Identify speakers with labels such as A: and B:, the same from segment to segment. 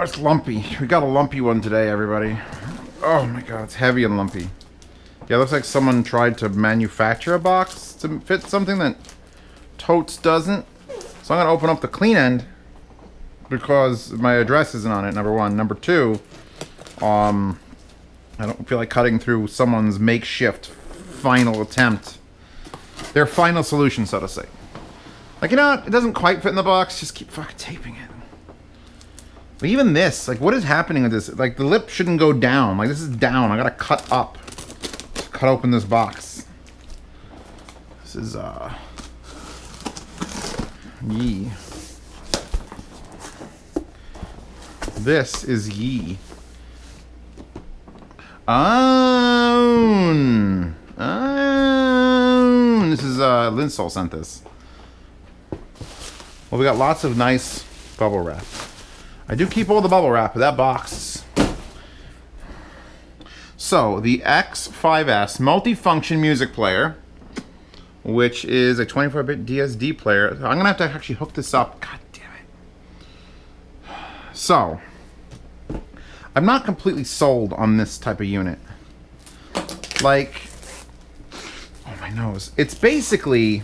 A: Oh, it's lumpy. We got a lumpy one today, everybody. Oh my god, it's heavy and lumpy. Yeah, it looks like someone tried to manufacture a box to fit something that totes doesn't. So I'm gonna open up the clean end because my address isn't on it, number one. Number two, I don't feel like cutting through someone's makeshift final attempt. Their final solution, so to say. Like, you know what? It doesn't quite fit in the box. Just keep fucking taping it. But even this, like, what is happening with this? Like, the lip shouldn't go down. Like, this is down. I gotta cut up to cut open this box. This is, yee. This is yee. AUNE. AUNE. This is, Linsol sent this. Well, we got lots of nice bubble wrap. I do keep all the bubble wrap, but that box. So, the X5s multifunction music player, which is a 24-bit DSD player. I'm gonna have to actually hook this up. God damn it. So, I'm not completely sold on this type of unit. Like, oh my nose. It's basically,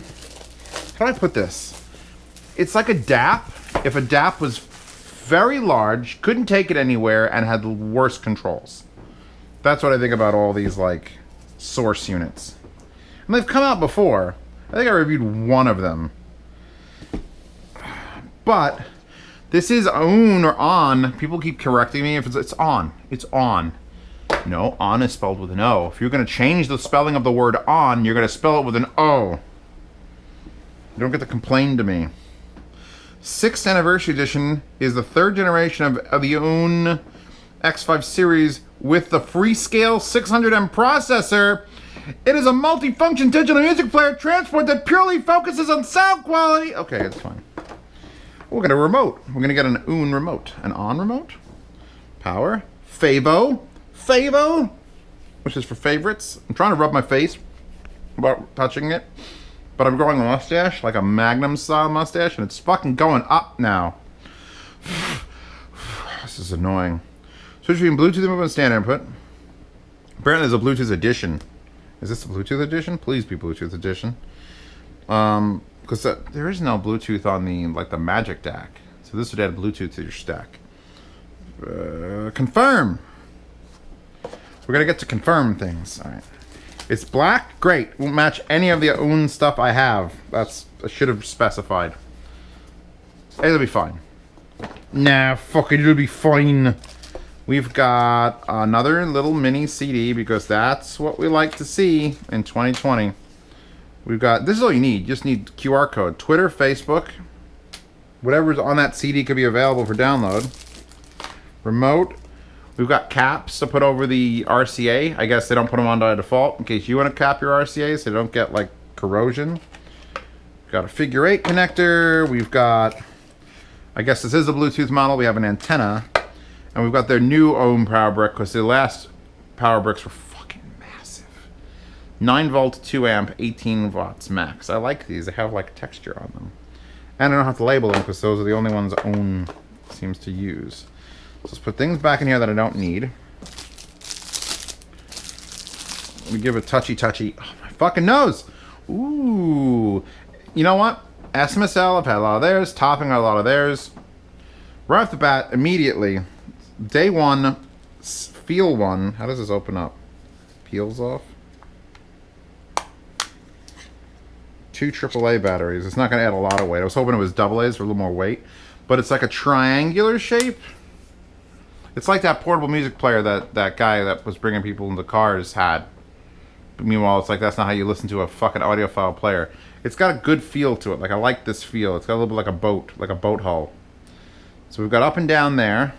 A: how do I put this? It's like a DAP, if a DAP was very large, couldn't take it anywhere, and had the worst controls. That's what I think about all these, like, source units. And they've come out before. I think I reviewed one of them. But this is AUNE or on. People keep correcting me if it's on. It's on. No, on is spelled with an O. If you're going to change the spelling of the word on, you're going to spell it with an O. You don't get to complain to me. 6th anniversary edition is the 3rd generation of the AUNE X5 series with the Freescale 600M processor. It is a multifunction digital music player transport that purely focuses on sound quality. Okay, it's fine. We're gonna remote. We're gonna get an AUNE remote. An on remote. Power. Favo. Favo, which is for favorites. I'm trying to rub my face without touching it. But I'm growing a mustache, like a Magnum style mustache, and it's fucking going up now. This is annoying. Switch between Bluetooth input and standard input. Apparently there's a Bluetooth edition. Is this a Bluetooth edition? Please be Bluetooth edition. Because there is no Bluetooth on the, like, the Magic DAC. So this would add Bluetooth to your stack. Confirm. We're gonna get to confirm things. All right. It's black, great. Won't match any of the AUNE stuff I have. I should have specified. It'll be fine. Nah, fuck it, it'll be fine. We've got another little mini CD because that's what we like to see in 2020. We've got, this is all you need. You just need QR code. Twitter, Facebook, whatever's on that CD could be available for download. Remote. We've got caps to put over the RCA. I guess they don't put them on by default in case you want to cap your RCA so they don't get, like, corrosion. We've got a figure 8 connector. We've got, I guess this is a Bluetooth model. We have an antenna. And we've got their new AUNE power brick because the last power bricks were fucking massive. 9 volt, 2 amp, 18 watts max. I like these. They have, like, texture on them. And I don't have to label them because those are the only ones AUNE seems to use. So let's put things back in here that I don't need. Let me give a touchy. Oh, my fucking nose! Ooh. You know what? SMSL, I've had a lot of theirs. Topping, a lot of theirs. Right off the bat, immediately, day one, feel one. How does this open up? Peels off. 2 AAA batteries. It's not going to add a lot of weight. I was hoping it was AA's for a little more weight. But it's like a triangular shape. It's like that portable music player that guy that was bringing people into cars had. But meanwhile, it's like that's not how you listen to a fucking audiophile player. It's got a good feel to it. Like, I like this feel. It's got a little bit like a boat hull. So we've got up and down there.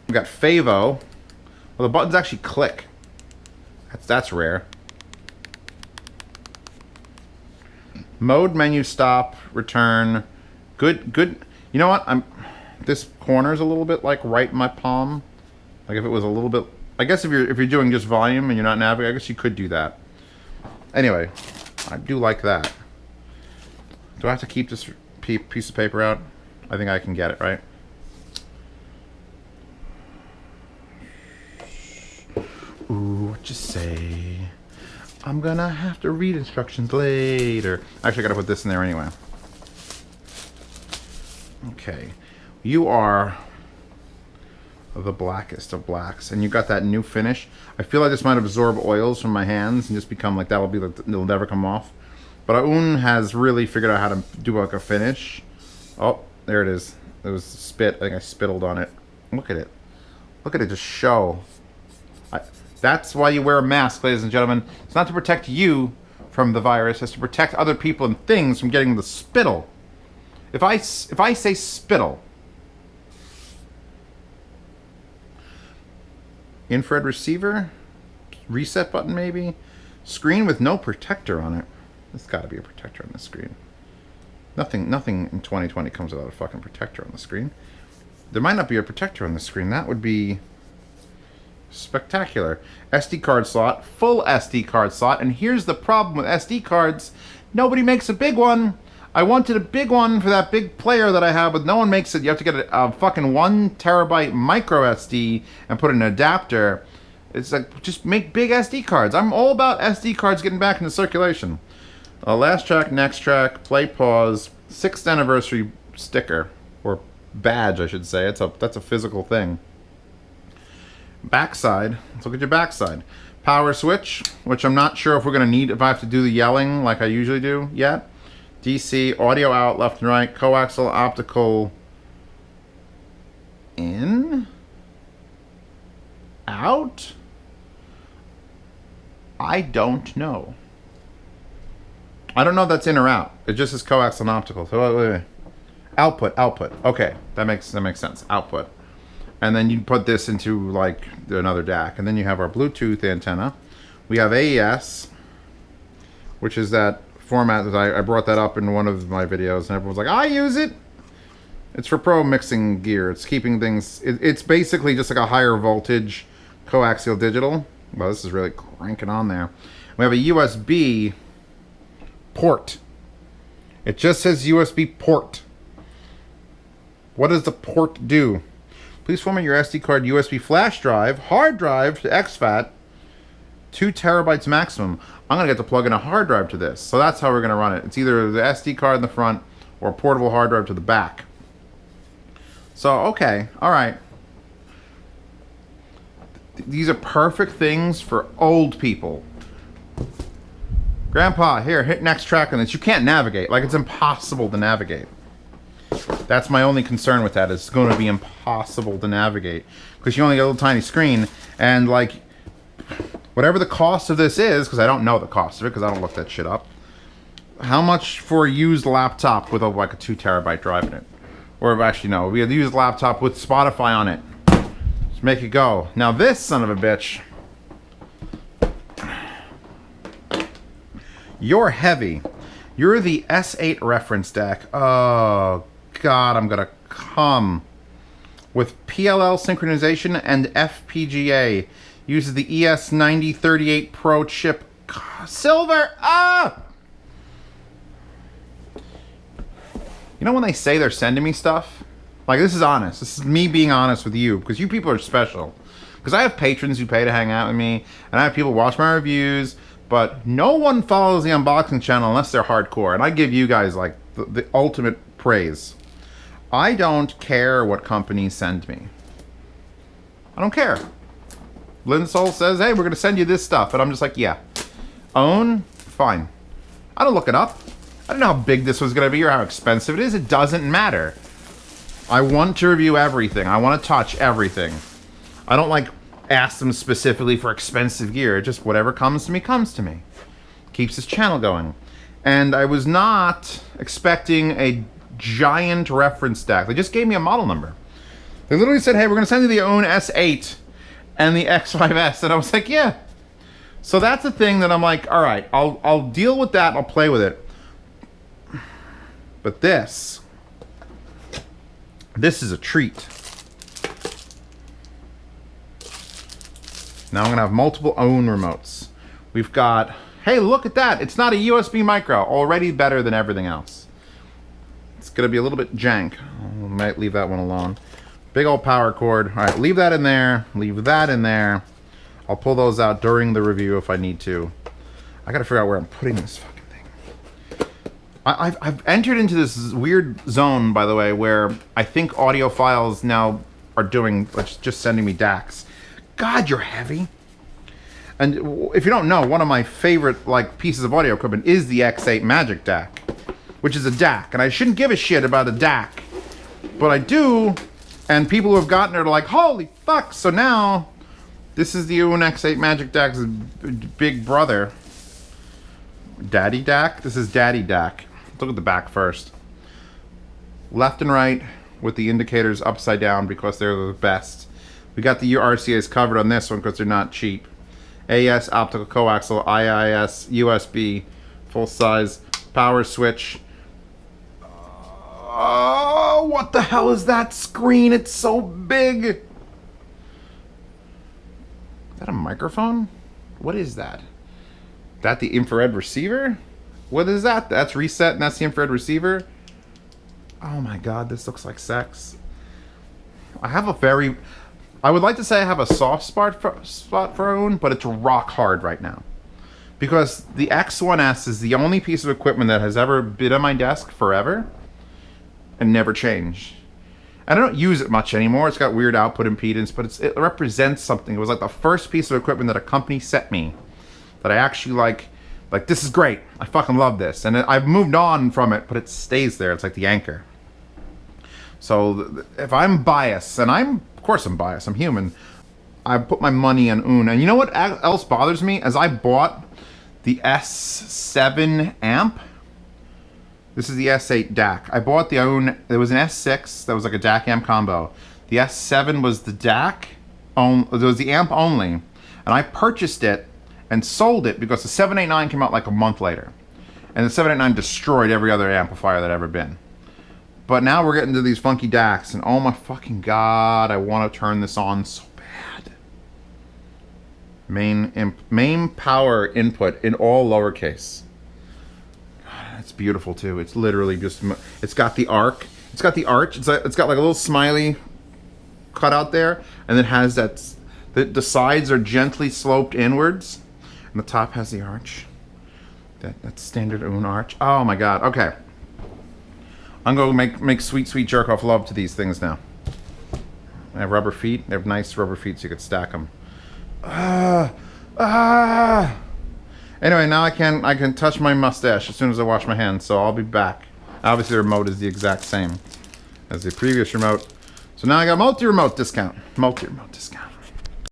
A: We've got Favo. Well, the buttons actually click. That's rare. Mode, menu, stop, return. Good. You know what? This corner's a little bit like right in my palm. Like if it was a little bit. I guess if you're doing just volume and you're not navigating, I guess you could do that. Anyway, I do like that. Do I have to keep this piece of paper out? I think I can get it, right? Ooh, what you say? I'm gonna have to read instructions later. Actually, I gotta put this in there anyway. Okay. You are the blackest of blacks, and you got that new finish. I feel like this might absorb oils from my hands and just become like that'll be like it'll never come off. But AUNE has really figured out how to do like a finish. Oh, there it is. It was spit. I think I spittled on it. Look at it. Look at it just show. That's why you wear a mask, ladies and gentlemen. It's not to protect you from the virus. It's to protect other people and things from getting the spittle. If I say spittle, infrared receiver, reset button maybe, screen with no protector on it. There's got to be a protector on the screen. Nothing in 2020 comes without a fucking protector on the screen. There might not be a protector on the screen. That would be spectacular. SD card slot, full SD card slot, and here's the problem with SD cards. Nobody makes a big one. I wanted a big one for that big player that I have, but no one makes it. You have to get a fucking 1 terabyte micro SD and put an adapter. It's like, just make big SD cards. I'm all about SD cards getting back into circulation. Last track, next track, play, pause, 6th anniversary sticker, or badge, I should say. That's a physical thing. Backside, let's look at your backside. Power switch, which I'm not sure if we're going to need if I have to do the yelling like I usually do yet. DC, audio out, left and right, coaxial, optical, in, out. I don't know. I don't know if that's in or out. It just says coaxial and optical. So wait. Output. Okay, that makes sense. Output. And then you put this into like another DAC. And then you have our Bluetooth antenna. We have AES, which is that format that I brought that up in one of my videos, and everyone's like, I use it. It's for pro mixing gear. It's keeping things. It's basically just like a higher voltage coaxial digital. Well, this is really cranking on there. We have a USB port. It just says USB port. What does the port do? Please format your SD card USB flash drive, hard drive to exFAT, 2 terabytes maximum. I'm going to get to plug in a hard drive to this. So that's how we're going to run it. It's either the SD card in the front or a portable hard drive to the back. So, okay, all right. These are perfect things for old people. Grandpa, here, hit next track on this. You can't navigate. Like, it's impossible to navigate. That's my only concern with that. It's going to be impossible to navigate. Because you only get a little tiny screen. And, like, whatever the cost of this is, because I don't know the cost of it, because I don't look that shit up. How much for a used laptop with, like, a 2 terabyte drive in it? Or, actually, no. We had a used laptop with Spotify on it. Just make it go. Now, this son of a bitch... You're heavy. You're the S8 reference deck. Oh, God, I'm gonna come. With PLL synchronization and FPGA. Uses the ES9038 Pro chip. Silver! Ah! You know when they say they're sending me stuff? Like, this is honest. This is me being honest with you. Because you people are special. Because I have patrons who pay to hang out with me. And I have people watch my reviews. But no one follows the unboxing channel unless they're hardcore. And I give you guys, like, the ultimate praise. I don't care what companies send me. I don't care. Linsol says, hey, we're going to send you this stuff. And I'm just like, yeah. AUNE? Fine. I don't look it up. I don't know how big this was going to be or how expensive it is. It doesn't matter. I want to review everything. I want to touch everything. I don't, like... ask them specifically for expensive gear. Just whatever comes to me, comes to me. Keeps this channel going. And I was not expecting a giant reference deck. They just gave me a model number. They literally said, hey, we're going to send you the AUNE S8 and the X5s. And I was like, yeah. So that's the thing that I'm like, all right, I'll deal with that. I'll play with it. But this is a treat. Now I'm going to have multiple AUNE remotes. We've got, hey, look at that. It's not a USB micro. Already better than everything else. It's gonna be a little bit jank. I might leave that one alone. Big old power cord. All right, leave that in there. Leave that in there. I'll pull those out during the review if I need to. I gotta figure out where I'm putting this fucking thing. I've entered into this weird zone, by the way, where I think audiophiles now are doing, just sending me DACs. God, you're heavy. And if you don't know, one of my favorite pieces of audio equipment is the X8 Magic DAC, which is a DAC. And I shouldn't give a shit about a DAC, but I do. And people who have gotten it are like, holy fuck. So now, this is the AUNE X8 Magic DAC's big brother. Daddy DAC? This is Daddy DAC. Let's look at the back first. Left and right with the indicators upside down because they're the best. We got the RCAs covered on this one because they're not cheap. AS, optical coaxial, IIS, USB, full size, power switch. Oh, what the hell is that screen? It's so big. Is that a microphone? What is that? That the infrared receiver? What is that? That's reset and that's the infrared receiver? Oh my god, this looks like sex. I would like to say I have a soft spot for AUNE, but it's rock hard right now. Because the X1S is the only piece of equipment that has ever been on my desk forever and never changed. And I don't use it much anymore. It's got weird output impedance, but it represents something. It was like the first piece of equipment that a company sent me that I actually like, this is great. I fucking love this. And I've moved on from it, but it stays there. It's like the anchor. So if I'm biased, and of course I'm biased, I'm human, I put my money on AUNE. And you know what else bothers me? As I bought the S7 amp, this is the S8 DAC. I bought the AUNE, there was an S6 that was like a DAC amp combo. The S7 was the DAC, there was the amp only. And I purchased it and sold it because the 789 came out like a month later. And the 789 destroyed every other amplifier that ever been. But now we're getting to these funky DACs, and oh my fucking god, I want to turn this on so bad. Main power input in all lowercase. God, it's beautiful too. It's literally just, it's got the arc. It's got the arch. It's got like a little smiley cut out there, and it has that, the sides are gently sloped inwards, and the top has the arch. That's standard AUNE arch. Oh my god, okay. I'm going to make sweet jerk-off love to these things now. They have rubber feet. They have nice rubber feet so you could stack them. Anyway, now I can touch my mustache as soon as I wash my hands, so I'll be back. Obviously the remote is the exact same as the previous remote. So now I got multi-remote discount. Multi-remote discount.